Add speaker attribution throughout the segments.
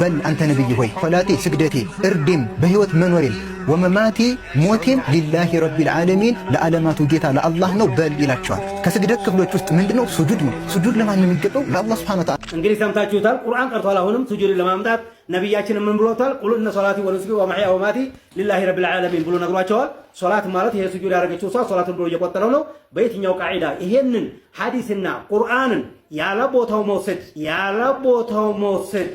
Speaker 1: በል አንተ ነብይ ሆይ ሶላቴ፣ ስግደቴ፣ እርዴም፣ በህይወት መኖሬም ወመማቴ ሞቴም ሊላሂ ረቢል ዓለሚን ለዓለማቱ ጌታ ለአላህ ነው በል ይላቸዋል። ከስግደት ክፍሎች ውስጥ ምንድነው? ሱጁድ ነው። ሱጁድ ለማን ነው የሚገባው? ለአላህ ሱብሓነሁ ወተዓላ።
Speaker 2: እንግዲህ ሰምታችሁታል። ቁርአን ቀርቷል። አሁንም ሱጁድ ለማምጣት ነብያችን ምን ብሎታል? ቁል እነ ሶላቲ ወኑሱኪ ወመሕያየ ወመማቲ ሊላሂ ረቢል ዓለሚን ብሎ ነግሯቸዋል። ሶላት ማለት ይሄ ሱጁድ ያደረገችው ሰው ሶላቱን ብሎ እየቆጠረው ነው። በየትኛው ቃዒዳ ይሄንን ሐዲስና ቁርአንን ያለ ቦታው መውሰድ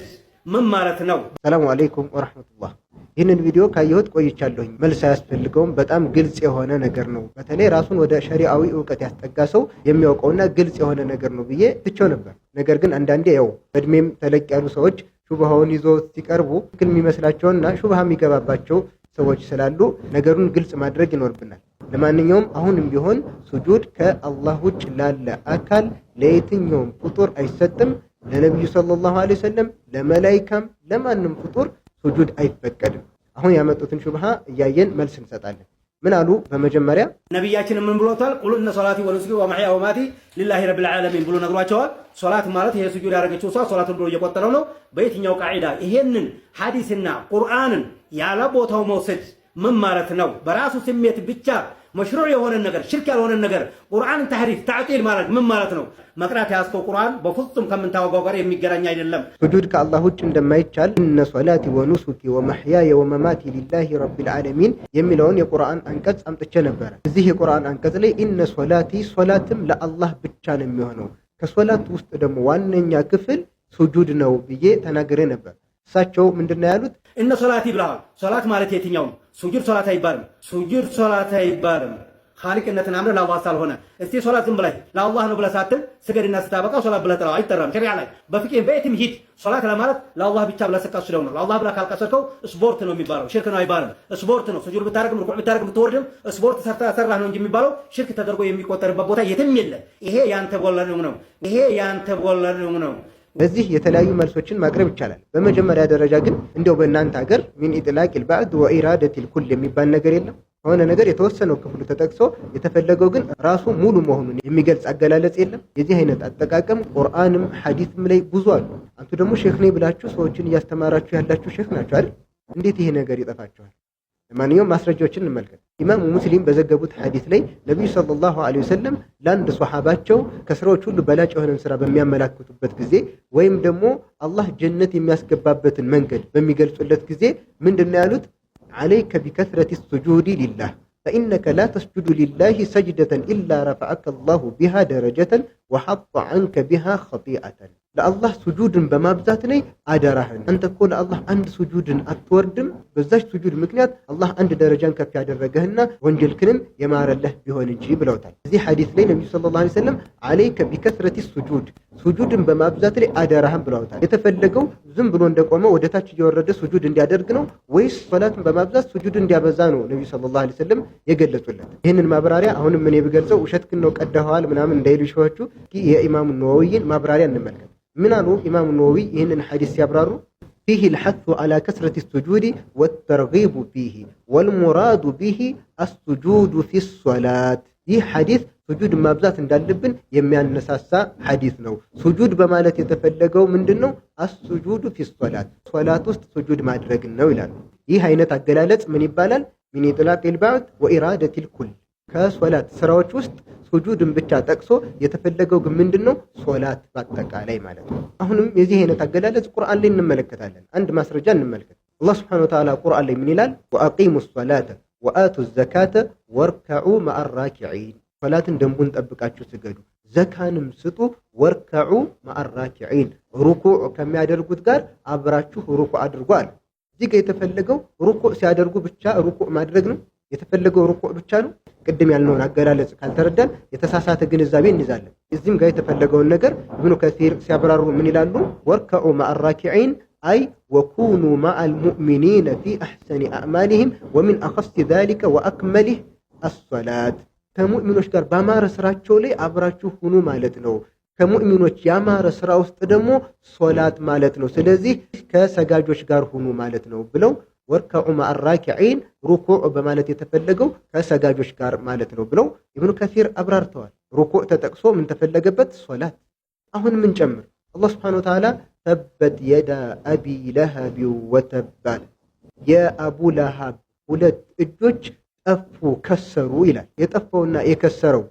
Speaker 2: ምን ማለት ነው?
Speaker 3: ሰላሙ አለይኩም ወራህመቱላህ። ይህንን ቪዲዮ ካየሁት ቆይቻለሁኝ። መልስ አያስፈልገውም። በጣም ግልጽ የሆነ ነገር ነው። በተለይ ራሱን ወደ ሸሪዓዊ ዕውቀት ያስጠጋ ሰው የሚያውቀውና ግልጽ የሆነ ነገር ነው ብዬ ትቼው ነበር። ነገር ግን አንዳንዴ ያው በእድሜም ተለቅ ያሉ ሰዎች ሹብሃውን ይዞ ሲቀርቡ ትክክል የሚመስላቸውና ሹብሃ የሚገባባቸው ሰዎች ስላሉ ነገሩን ግልጽ ማድረግ ይኖርብናል። ለማንኛውም አሁንም ቢሆን ሱጁድ ከአላህ ውጭ ላለ አካል ለየትኛውም ፍጡር አይሰጥም። ለነብዩ ሰለላሁ ዐለይሂ ወሰለም፣ ለመላኢካም፣ ለማንም ፍጡር ሱጁድ አይፈቀድም። አሁን ያመጡትን ሹብሃ እያየን መልስ እንሰጣለን። ምን አሉ? በመጀመሪያ
Speaker 2: ነብያችን ምን ብሎታል? ቁል እነ ሶላቲ ወኑሱኪ ወመሕያየ ወመማቲ ሊላሂ ረቢል ዓለሚን ብሎ ነግሯቸዋል። ሶላት ማለት ይሄ ሱጁድ ያደረገችው ሰው ሶላቱን ብሎ እየቆጠረው ነው። በየትኛው ቃዒዳ ይሄንን ሐዲስና ቁርአንን ያለ ቦታው መውሰድ ምን ማለት ነው? በራሱ ስሜት ብቻ መሽሩዕ የሆነ ነገር ሽርክ ያልሆነ ነገር ቁርአንን ተሕሪፍ ተዕጢል ማድረግ ምን ማለት ነው? መቅራት ያስከው ቁርአን በፍጹም ከምንታወቀው ጋር የሚገናኝ አይደለም።
Speaker 3: ሱጁድ ከአላህ ውጭ እንደማይቻል እነ ሶላቲ ወኑሱኪ ወመሕያየ ወመማቲ ሊላሂ ረቢል ዓለሚን የሚለውን የቁርአን አንቀጽ አምጥቼ ነበረ። እዚህ የቁርአን አንቀጽ ላይ እነ ሶላቲ ሶላትም ለአላህ ብቻ ነው የሚሆነው፣ ከሶላት ውስጥ ደግሞ ዋነኛ ክፍል ሱጁድ ነው ብዬ ተናግሬ ነበር። እሳቸው ምንድነው ያሉት?
Speaker 2: እነ ሶላቲ ብለዋል። ሶላት ማለት የትኛው ነው? ሱጁድ ሶላት አይባልም። ኻሊቅነትን አምረህ ለአላህ ሳልሆነ እስቲ ሶላት ዝም ብለህ ለአላህ ነው ብለህ ሳትል ስገድና ስታበቃ ሶላት ብለህ ጥራው አይጠራም። ሸሪዓ ላይ በፍቅህ በየትም ሂድ ሶላት ለማለት ለአላህ ብቻ ብለህ ስትቀስደው ነው። ለአላህ ብለህ ካልቀሰድከው ስፖርት ነው የሚባለው፣ ሽርክ ነው አይባልም። ስፖርት ነው። ሱጁድ ብታረግም ሩኩዕ ብታረግም ብትወርድም ስፖርት ሰራህ ነው እንጂ የሚባለው ሽርክ ተደርጎ የሚቆጠርበት ቦታ የትም የለም። ይሄ ያንተ ቦለኑ ነው።
Speaker 3: በዚህ የተለያዩ መልሶችን ማቅረብ ይቻላል። በመጀመሪያ ደረጃ ግን እንደው በእናንተ ሀገር ሚን ኢጥላቂል ባዕድ ወኢራደቲል ኩል የሚባል ነገር የለም። ከሆነ ነገር የተወሰነው ክፍሉ ተጠቅሶ የተፈለገው ግን ራሱ ሙሉ መሆኑን የሚገልጽ አገላለጽ የለም። የዚህ አይነት አጠቃቀም ቁርአንም ሐዲስም ላይ ብዙ አሉ። አንቱ ደግሞ ሼክ ነኝ ብላችሁ ሰዎችን እያስተማራችሁ ያላችሁ ሼክ ናችሁ አይደል? እንዴት ይሄ ነገር ይጠፋችኋል? ለማንኛውም ማስረጃዎችን እንመልከት። ኢማሙ ሙስሊም በዘገቡት ሐዲስ ላይ ነብዩ ሰለላሁ ዐለይሂ ወሰለም ለአንድ ሷሐባቸው ከስራዎች ሁሉ በላጭ የሆነን ስራ በሚያመላክቱበት ጊዜ ወይም ደግሞ አላህ ጀነት የሚያስገባበትን መንገድ በሚገልጹለት ጊዜ ምንድነው ያሉት? عليك بكثرة السجود لله فإنك لا تسجد لله سجدة إلا رفعك الله بها درجة وحط عنك بها خطيئة ለአላህ ሱጁድን በማብዛት ላይ አደራህን። አንተ እኮ ለአላህ አንድ ሱጁድን አትወርድም፣ በዛች ሱጁድ ምክንያት አላህ አንድ ደረጃን ከፍ ያደረገህና ወንጀልክንም የማረለህ ቢሆን እንጂ ብለውታል። እዚህ ሐዲስ ላይ ነብዩ ሰለላሁ ዐለይሂ ወሰለም አለይከ ቢከስረቲ ሱጁድ ሱጁድን በማብዛት ላይ አደራህን ብለውታል። የተፈለገው ዝም ብሎ እንደቆመ ወደ ታች እየወረደ ሱጁድ እንዲያደርግ ነው ወይስ ሶላትን በማብዛት ሱጁድ እንዲያበዛ ነው ነብዩ ሰለላሁ ዐለይሂ ወሰለም የገለጹለት? ይህንን ማብራሪያ አሁንም እኔ ብገልጸው ውሸትክን ነው ቀደኸዋል ምናምን እንዳይሉ ሸዎቹ የኢማሙ ነወዊን ማብራሪያ እንመልከት። ምን አሉ ኢማሙ ነወዊ ይህንን ሐዲስ ሲያብራሩ? فيه الحث على كثرة السجود والترغيب فيه والمراد به السجود في الصلاة። ይህ ሐዲስ ሱጁድ ማብዛት እንዳለብን የሚያነሳሳ ሐዲስ ነው። ሱጁድ በማለት የተፈለገው ምንድነው? አስሱጁዱ ፊ ሶላት ሶላት ውስጥ ሱጁድ ማድረግ ነው ይላሉ። ይህ አይነት አገላለጽ ምን ይባላል? ሚን ኢጥላቂል ባዕድ ወኢራደቲል ኩል ከሶላት ስራዎች ውስጥ ሱጁድን ብቻ ጠቅሶ የተፈለገው ግን ምንድነው? ሶላት በአጠቃላይ ማለት ነው። አሁንም የዚህ አይነት አገላለጽ ቁርአን ላይ እንመለከታለን። አንድ ማስረጃ እንመልከት። አላህ ሱብሓነሁ ወተዓላ ቁርአን ላይ ምን ይላል? ወአቂሙ ሶላተ ወአቱ ዘካተ ወርከዑ መዐራኪዒን ሶላትን ደንቡን ጠብቃችሁ ስገዱ፣ ዘካንም ስጡ፣ ወርከዑ መዐራኪዒን ሩኩዕ ከሚያደርጉት ጋር አብራችሁ ሩኩዕ አድርጉ አለ። እዚህ ጋር የተፈለገው ሩኩዕ ሲያደርጉ ብቻ ሩኩዕ ማድረግ ነው የተፈለገው? ሩኩዕ ብቻ ነው? ቅድም ያልነውን አገላለጽ ካልተረዳን የተሳሳተ ግንዛቤ እንይዛለን። እዚህም ጋር የተፈለገውን ነገር ኢብኑ ከሲር ሲያብራሩ ምን ይላሉ? ወርከዑ መዐራኪዒን አይ ወኩኑ መዐል ሙእሚኒነ ፊ አሕሰኒ አዕማሊሂም ወሚን አኸሲ ዛሊከ ወአክመሊህ አሶላት ከሙእሚኖች ጋር ባማረ ስራቸው ላይ አብራችሁ ሁኑ ማለት ነው። ከሙእሚኖች ያማረ ስራ ውስጥ ደግሞ ሶላት ማለት ነው። ስለዚህ ከሰጋጆች ጋር ሁኑ ማለት ነው ብለው ወርከዑ መዐራኪዒን ሩኩዕ በማለት የተፈለገው ከሰጋጆች ጋር ማለት ነው ብለው ኢብኑ ከሲር አብራርተዋል። ሩኩዕ ተጠቅሶ ምን ተፈለገበት? ሶላት። አሁን ምን ጨምር? አላህ ሱብሓነሁ ወተዓላ ተበት የዳ አቢ ለሀብ ወተብ። የአቡ ለሃብ ሁለት እጆች ጠፉ ከሰሩ ይላል። የጠፋውና የከሰረው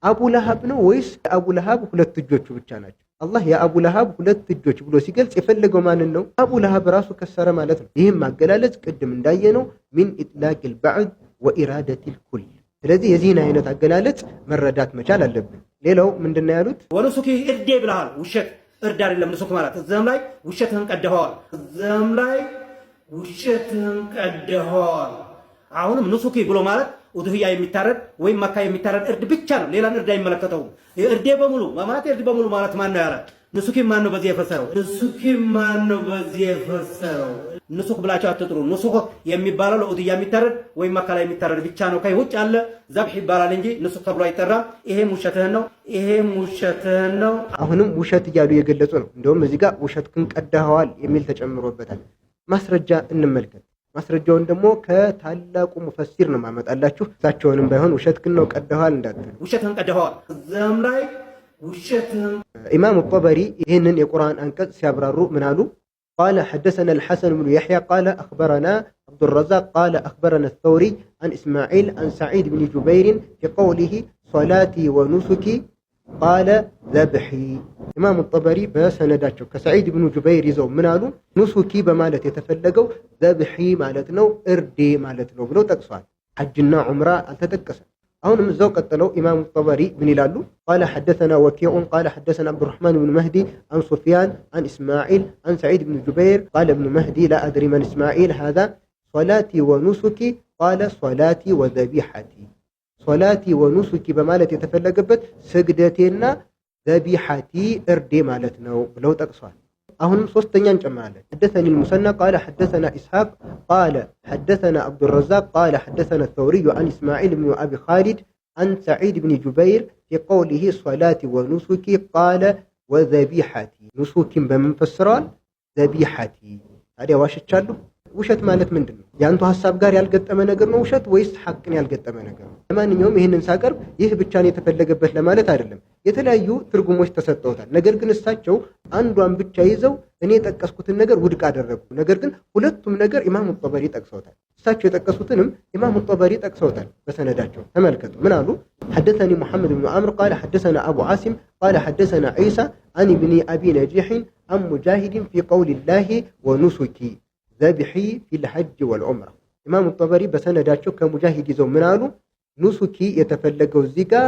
Speaker 3: አቡ ለሃብ ነው ወይስ የአቡ ለሃብ ሁለት እጆቹ ብቻ ናቸው? አላህ የአቡ ለሃብ ሁለት እጆች ብሎ ሲገልጽ የፈለገው ማንን ነው? አቡ ለሃብ ራሱ ከሰረ ማለት ነው። ይህም ማገላለጽ ቅድም እንዳየነው ሚን ኢጥላቂል ባዕድ ወኢራደቲል ኩል። ስለዚህ የዚህን አይነት አገላለጽ መረዳት መቻል አለብን። ሌላው ምንድነው ያሉት?
Speaker 2: ወኑሱኪ እርዴ ብለሃል። ውሸት እርድ አይደለም ንሱክ ማለት። እዛም ላይ ውሸትህን ቀደኸዋል። እዛም ላይ ውሸትህን ቀደኸዋል። አሁንም ንሱኪ ብሎ ማለት ኡድህያ የሚታረድ ወይም መካ የሚታረድ እርድ ብቻ ነው። ሌላን እርድ አይመለከተውም። እርዴ በሙሉ ማለት እርድ በሙሉ ማለት ማን ነው ያለ? ንሱኪ ማን ነው በዚህ የፈሰረው? ንሱኪ ማን ነው በዚህ የፈሰረው? ንሱክ ብላችሁ አትጥሩ። ንሱክ የሚባለው ለኡድህያ የሚታረድ ወይም መካ ላይ የሚታረድ ብቻ ነው። ከይ ውጭ አለ ዘብህ ይባላል እንጂ ንሱክ ተብሎ አይጠራም። ይሄም ውሸትህን ነው፣ ይሄም ውሸትህን ነው።
Speaker 3: አሁንም ውሸት እያሉ የገለጹ ነው። እንደውም እዚህ ጋር ውሸትህን ቀደኸዋል የሚል ተጨምሮበታል። ማስረጃ እንመልከት። ማስረጃውን ደግሞ ከታላቁ ሙፈሲር ነው ማመጣላችሁ። እሳቸውንም ባይሆን ውሸትህን ነው ቀደኸዋል እንዳትሉ።
Speaker 2: ውሸትህን ቀደኸዋል እዛም ላይ ውሸትህን።
Speaker 3: ኢማሙ ጠበሪ ይህንን የቁርአን አንቀጽ ሲያብራሩ ምን አሉ? ቃለ ሐደሰና አልሐሰን ብኑ የሕያ ቃለ አኽበረና አብዱረዛቅ ቃለ አኽበረና አልተውሪ አን እስማዒል አን ሰዒድ ብኒ ጁበይርን ፊ ቀውሊሂ ሶላቲ ወኑሱኪ ቃለ ዘብሒ። ኢማሙ ጠበሪ በሰነዳቸው ከሰዒድ ብኑ ጁበይር ይዘው ምን አሉ? ኑሱኪ በማለት የተፈለገው ዘብሒ ማለት ነው፣ እርዴ ማለት ነው ብለው ጠቅሷል። ሐጅና ዑምራ አልተጠቀሰም። አሁንም እዛው ቀጥለው ኢማሙ ጠበሪ ምን ይላሉ? ቃለ ሐደሰና ወኪዑን ቃለ ሐደሰና አብዱረሕማን ብኑ መህዲ አን ሱፊያን አን እስማዒል አን ሰዒድ ብኑ ጁበይር ቃለ ብኑ መህዲ ላ አድሪ መን እስማዒል ሃዛ ሶላቲ ወኑሱኪ ቃለ ሶላቲ ወዘቢሐቲ። ሶላቲ ወኑሱኪ በማለት የተፈለገበት ስግደቴና ዘቢሐቲ እርዴ ማለት ነው ብለው ጠቅሷል። አሁንም ሶስተኛ እንጨምራለን። ሐደሰኒ አልሙሰና ቃለ ሐደሰና ኢስሐቅ ቃለ ሐደሰና አብዱረዛቅ ቃለ ሐደሰና ተውሪዩ አን እስማዒል ብኑ አቢ ኻሊድ አን ሰዒድ ብኒ ጁበይር ፊ ቀውሊሂ ሶላቲ ወኑሱኪ ቃለ ወዘቢሐቲ። ኑሱኪን በምን ፈስረዋል? ዘቢሐቲ። ታዲያ ዋሽቻለሁ? ውሸት ማለት ምንድን ነው? የአንቱ ሀሳብ ጋር ያልገጠመ ነገር ነው ውሸት ወይስ ሐቅን ያልገጠመ ነገር ነው? ለማንኛውም ይህንን ሳቀርብ ይህ ብቻ ነው የተፈለገበት ለማለት አይደለም። የተለያዩ ትርጉሞች ተሰጥተውታል። ነገር ግን እሳቸው አንዷን ብቻ ይዘው እኔ የጠቀስኩትን ነገር ውድቅ አደረጉ። ነገር ግን ሁለቱም ነገር ኢማሙ ጠበሪ ጠቅሰውታል። እሳቸው የጠቀሱትንም ኢማሙ ጠበሪ ጠቅሰውታል በሰነዳቸው። ተመልከቱ ምን አሉ? ሐደሰኒ ሙሐመድ ብኑ አምር ቃለ ሐደሰና አቡ ዓሲም ቃለ ሐደሰና ዒሳ አን ብኒ አቢ ነጂሕን አን ሙጃሂድን ፊ ቀውሊላሂ ወኑሱኪ ዘብሒ ፊል ሐጅ ወልዑምራ። ኢማሙ ጠበሪ በሰነዳቸው ከሙጃሂድ ይዘው ምን አሉ? ኑሱኪ የተፈለገው እዚህ ጋር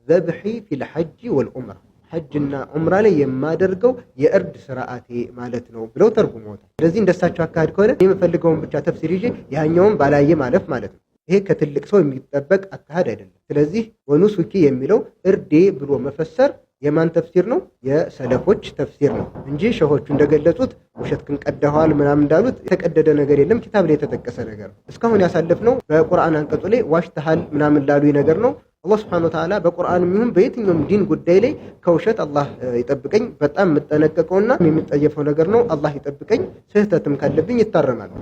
Speaker 3: ዘብሒ ፊል ሐጅ ወልዑምራ፣ ሐጅና ዑምራ ላይ የማደርገው የእርድ ስርዓቴ ማለት ነው ብለው ተርጉመውታል። ስለዚህ እንደሳቸው አካሄድ ከሆነ የምፈልገውን ብቻ ተፍሲር ይዤ ያኛውን ባላየ ማለፍ ማለት ነው። ይሄ ከትልቅ ሰው የሚጠበቅ አካሄድ አይደለም። ስለዚህ ወኑሱኪ የሚለው እርዴ ብሎ መፈሰር የማን ተፍሲር ነው? የሰለፎች ተፍሲር ነው እንጂ ሸሆቹ እንደገለጹት ውሸትህን ቀደኸዋል ምናምን እንዳሉት የተቀደደ ነገር የለም። ኪታብ ላይ የተጠቀሰ ነገር ነው። እስካሁን ያሳለፍነው በቁርአን አንቀጹ ላይ ዋሽተሃል ምናምን ላሉ ነገር ነው። አላህ ሱብሓነሁ ወተዓላ በቁርአንም ይሁን በየትኛውም ዲን ጉዳይ ላይ ከውሸት አላህ ይጠብቀኝ። በጣም የምጠነቀቀውና የሚጠየፈው ነገር ነው። አላህ ይጠብቀኝ። ስህተትም ካለብኝ ይታረማል።